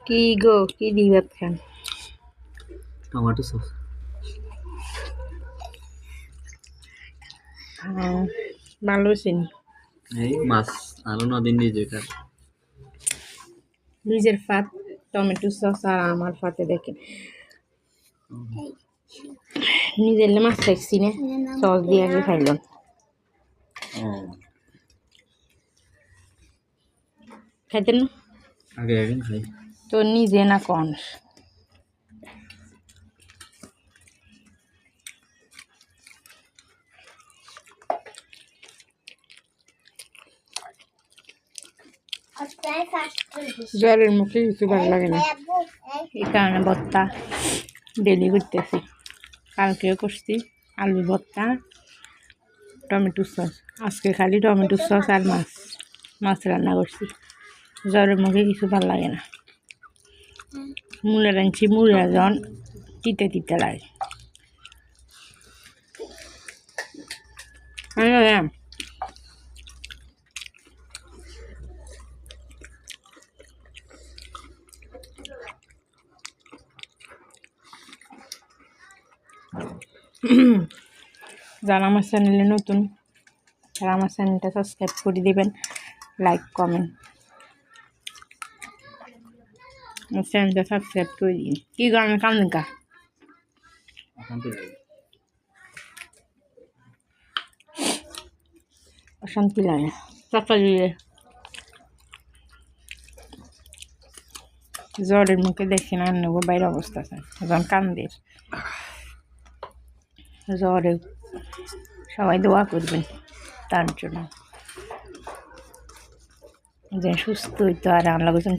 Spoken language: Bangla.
কি গো, কি দিয়ে ভাত খান? Tomato sauce. ভালো হয়েছেন। এই মাছ আরো নদিন নিজে খার। নিজের ফাত টমেটো সস আর আমার ফাতে দেখেন নিজের মাছ খাইছি না, সস দিয়ে আগে খাইলাম। খাইতেন না আগে আগে খাই। তো নিজে না কন? জ্বরের মুখে কিছু ভালো লাগে না, এই কারণে ভর্তা ডেলি করতেছি। কালকেও করছি আলু ভর্তা, টমেটো সস। আজকে খালি টমেটো সস আর মাছ রান্না করছি। জ্বরের মুখে কিছু ভালো লাগে না। মুড়ে রাঁধছি, মুড়ে জন তিতে তিতে লাগে। যারা আমার চ্যানেলে নতুন তারা আমার চ্যানেলটা সাবস্ক্রাইব করে দেবেন, লাইক কমেন্ট। আমার চ্যানেলটা সাবস্ক্রাইব করে দিন। কী গানের কাম দেখা অশান্তি লাগে সকালে জ্বরের মুখে দেখি না নেবো বাইরে অবস্থা আছে এখন কান্দের জ্বরে। সবাই দোয়া করবেন তার জন্য যে সুস্থ হইতো আর আল্লাহ করছেন